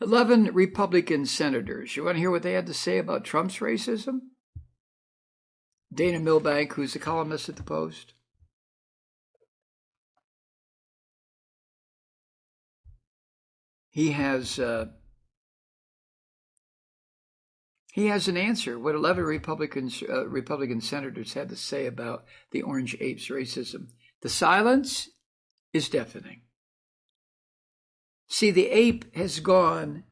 11 Republican senators. You want to hear what they had to say about Trump's racism? Dana Milbank, who's a columnist at the Post. He has an answer. What 11 Republican senators had to say about the Orange Apes' racism. The silence is deafening. See, the ape has gone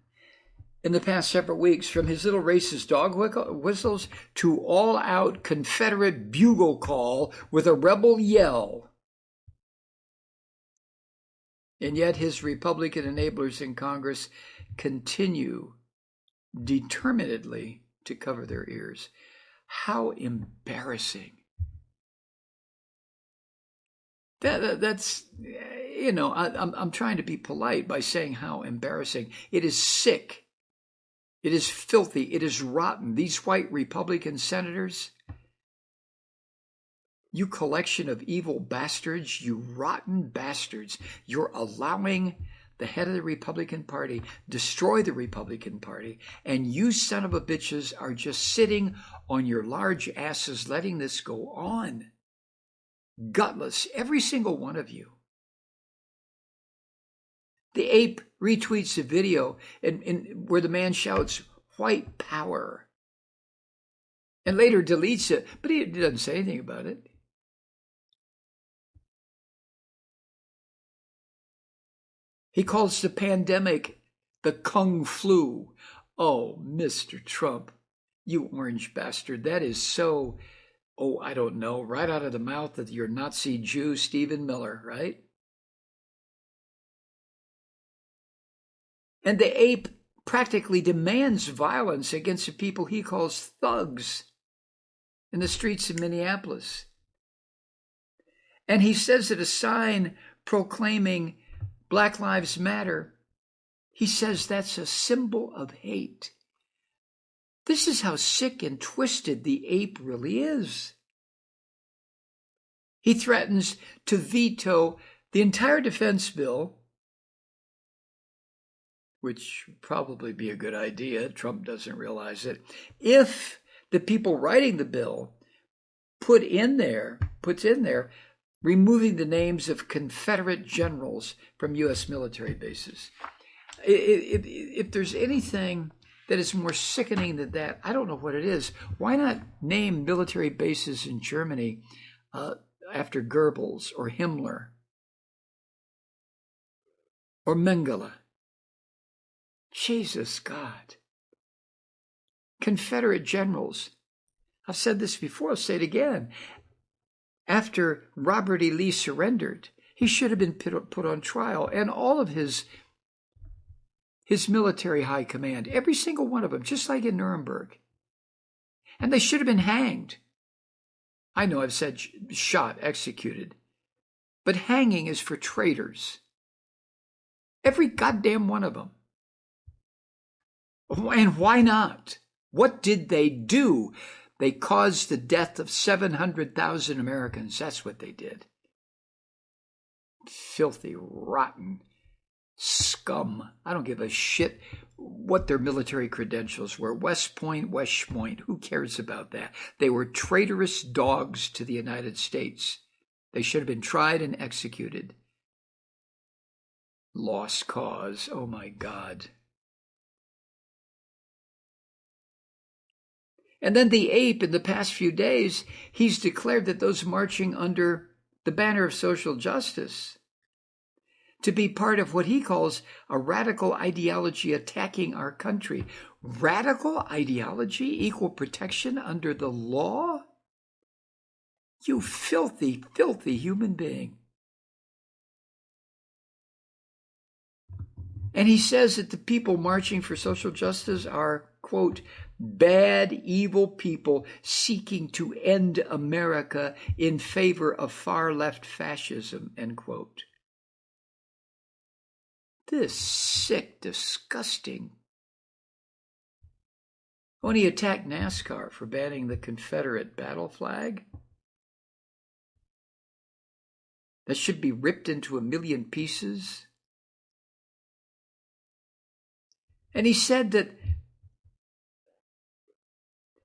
in the past several weeks from his little racist dog whistles to all-out Confederate bugle call with a rebel yell. And yet his Republican enablers in Congress continue determinedly to cover their ears. How embarrassing. That's, I'm trying to be polite by saying how embarrassing. It is sick. It is filthy. It is rotten. These white Republican senators, you collection of evil bastards, you rotten bastards, you're allowing the head of the Republican Party destroy the Republican Party, and you son of a bitches are just sitting on your large asses letting this go on. Gutless, every single one of you. The ape retweets a video where the man shouts, "White power," and later deletes it, but he doesn't say anything about it. He calls the pandemic the Kung flu. Oh, Mr. Trump, you orange bastard, that is so, I don't know, right out of the mouth of your Nazi Jew, Stephen Miller, right? And the ape practically demands violence against the people he calls thugs in the streets of Minneapolis. And he says that a sign proclaiming Black Lives Matter, he says that's a symbol of hate. This is how sick and twisted the ape really is. He threatens to veto the entire defense bill, which would probably be a good idea. Trump doesn't realize it. If the people writing the bill puts in there removing the names of Confederate generals from U.S. military bases. If there's anything that is more sickening than that, I don't know what it is. Why not name military bases in Germany after Goebbels or Himmler or Mengele? Jesus God. Confederate generals. I've said this before, I'll say it again. After Robert E. Lee surrendered, he should have been put on trial, and all of his military high command, every single one of them, just like in Nuremberg. And they should have been hanged. I know I've said shot, executed, but hanging is for traitors. Every goddamn one of them. And why not? What did they do? They caused the death of 700,000 Americans. That's what they did. Filthy, rotten scum. I don't give a shit what their military credentials were. West Point, who cares about that? They were traitorous dogs to the United States. They should have been tried and executed. Lost cause. Oh my God. And then the ape, in the past few days, he's declared that those marching under the banner of social justice to be part of what he calls a radical ideology attacking our country. Radical ideology, equal protection under the law? You filthy, filthy human being. And he says that the people marching for social justice are quote, bad, evil people seeking to end America in favor of far-left fascism, end quote. This sick, disgusting. When he attacked NASCAR for banning the Confederate battle flag, that should be ripped into a million pieces. And he said that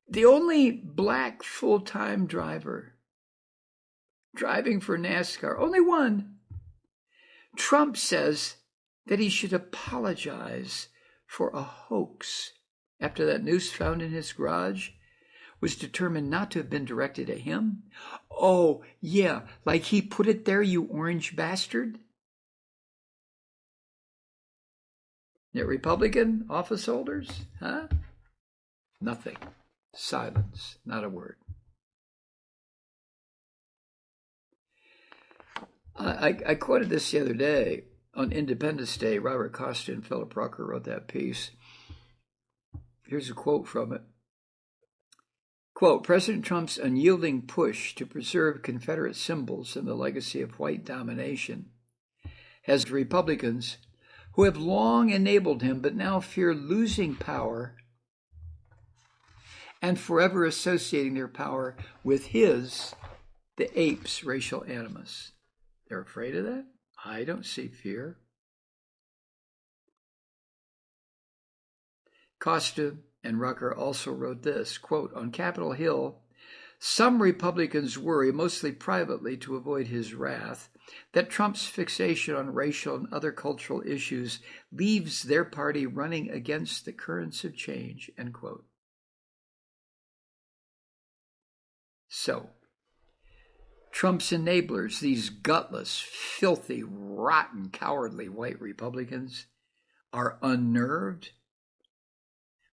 the only black full-time driver driving for NASCAR, only one, Trump says that he should apologize for a hoax after that noose found in his garage was determined not to have been directed at him. Oh, yeah, like he put it there, you orange bastard. Yeah, Republican office holders, huh? Nothing. Silence, not a word. I quoted this the other day on Independence Day. Robert Costa and Philip Rucker wrote that piece. Here's a quote from it. Quote, President Trump's unyielding push to preserve Confederate symbols and the legacy of white domination has Republicans who have long enabled him but now fear losing power and forever associating their power with his, the ape's, racial animus. They're afraid of that? I don't see fear. Costa and Rucker also wrote this, quote, on Capitol Hill, some Republicans worry, mostly privately to avoid his wrath, that Trump's fixation on racial and other cultural issues leaves their party running against the currents of change, end quote. So, Trump's enablers, these gutless, filthy, rotten, cowardly white Republicans, are unnerved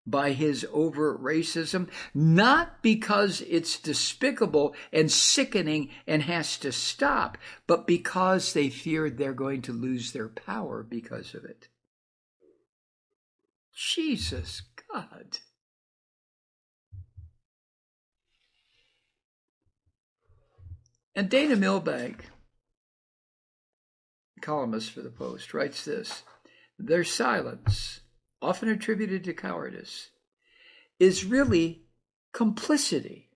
by his overt racism, not because it's despicable and sickening and has to stop, but because they fear they're going to lose their power because of it. Jesus God. And Dana Milbank, columnist for the Post, writes this: their silence, often attributed to cowardice, is really complicity.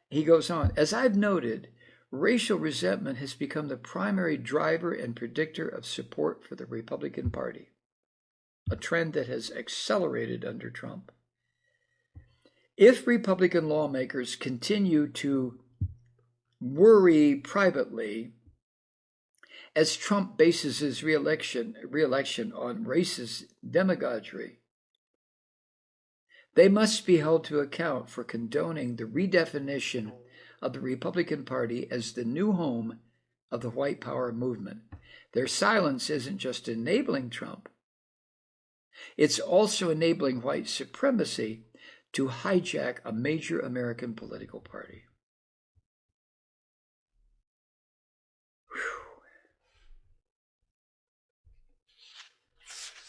He goes on, as I've noted, racial resentment has become the primary driver and predictor of support for the Republican Party, a trend that has accelerated under Trump. If Republican lawmakers continue to worry privately as Trump bases his reelection on racist demagoguery, they must be held to account for condoning the redefinition of the Republican Party as the new home of the white power movement. Their silence isn't just enabling Trump, it's also enabling white supremacy to hijack a major American political party.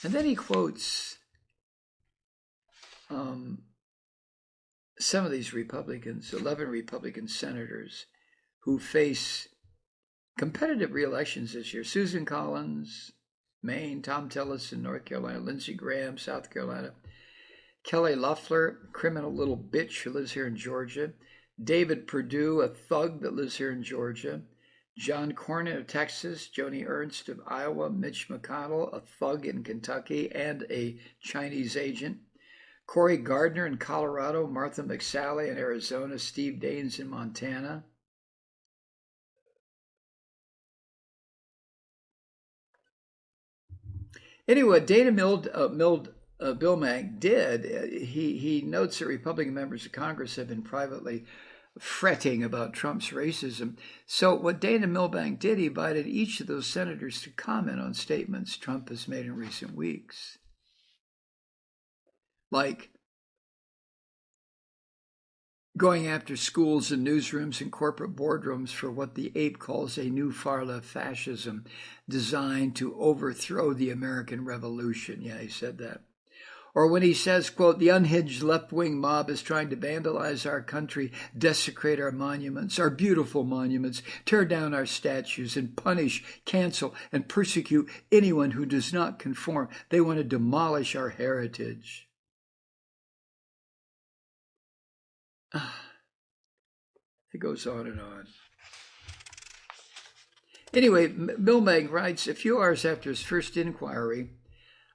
And then he quotes some of these Republicans, 11 Republican senators who face competitive re-elections this year. Susan Collins, Maine; Tom Tillis in North Carolina; Lindsey Graham, South Carolina; Kelly Loeffler, criminal little bitch who lives here in Georgia; David Perdue, a thug that lives here in Georgia; John Cornyn of Texas; Joni Ernst of Iowa; Mitch McConnell, a thug in Kentucky and a Chinese agent; Cory Gardner in Colorado; Martha McSally in Arizona; Steve Daines in Montana. Anyway, Dana Milbank did. He notes that Republican members of Congress have been privately fretting about Trump's racism. So what Dana Milbank did, he invited each of those senators to comment on statements Trump has made in recent weeks. Like going after schools and newsrooms and corporate boardrooms for what the ape calls a new far-left fascism designed to overthrow the American Revolution. Yeah, he said that. Or when he says, quote, the unhinged left-wing mob is trying to vandalize our country, desecrate our monuments, our beautiful monuments, tear down our statues, and punish, cancel, and persecute anyone who does not conform. They want to demolish our heritage. It goes on and on. Anyway, Milbank writes, a few hours after his first inquiry,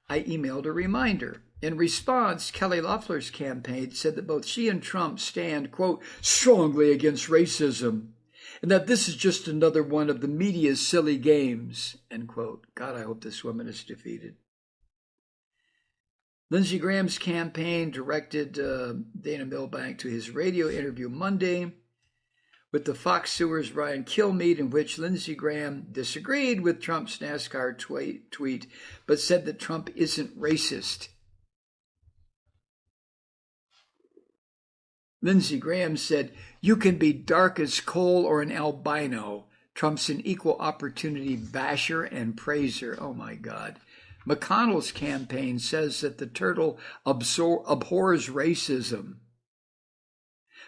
I emailed a reminder. In response, Kelly Loeffler's campaign said that both she and Trump stand, quote, strongly against racism, and that this is just another one of the media's silly games, end quote. God, I hope this woman is defeated. Lindsey Graham's campaign directed Dana Milbank to his radio interview Monday with the Fox Sewers Ryan Kilmeade, in which Lindsey Graham disagreed with Trump's NASCAR tweet, but said that Trump isn't racist. Lindsey Graham said, you can be dark as coal or an albino. Trump's an equal opportunity basher and praiser. Oh, my God. McConnell's campaign says that the turtle abhors racism,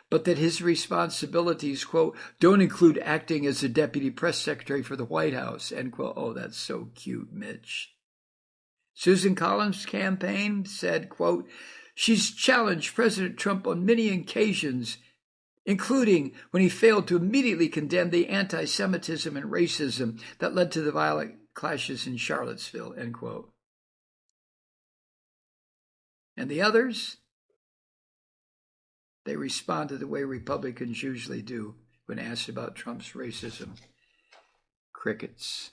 but that his responsibilities, quote, don't include acting as a deputy press secretary for the White House, end quote. Oh, that's so cute, Mitch. Susan Collins' campaign said, quote, she's challenged President Trump on many occasions, including when he failed to immediately condemn the anti-Semitism and racism that led to the violent clashes in Charlottesville, end quote. And the others? They responded the way Republicans usually do when asked about Trump's racism. Crickets.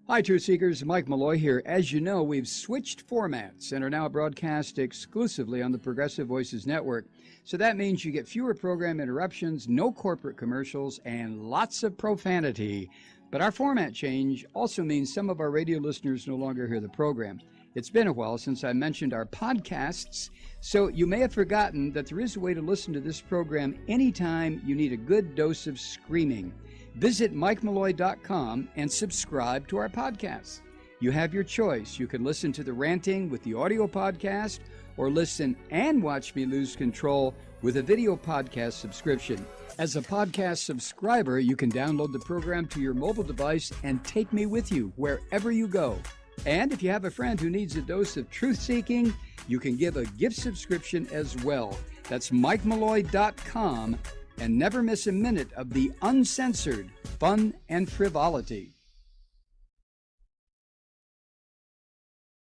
Hi, Truth Seekers. Mike Malloy here. As you know, we've switched formats and are now broadcast exclusively on the Progressive Voices Network. So that means you get fewer program interruptions, no corporate commercials, and lots of profanity. But our format change also means some of our radio listeners no longer hear the program. It's been a while since I mentioned our podcasts, so you may have forgotten that there is a way to listen to this program anytime you need a good dose of screaming. Visit MikeMalloy.com and subscribe to our podcasts. You have your choice. You can listen to The Ranting with the audio podcast, or listen and watch me lose control with a video podcast subscription. As a podcast subscriber, you can download the program to your mobile device and take me with you wherever you go. And if you have a friend who needs a dose of truth-seeking, you can give a gift subscription as well. That's MikeMalloy.com, and never miss a minute of the uncensored fun and frivolity.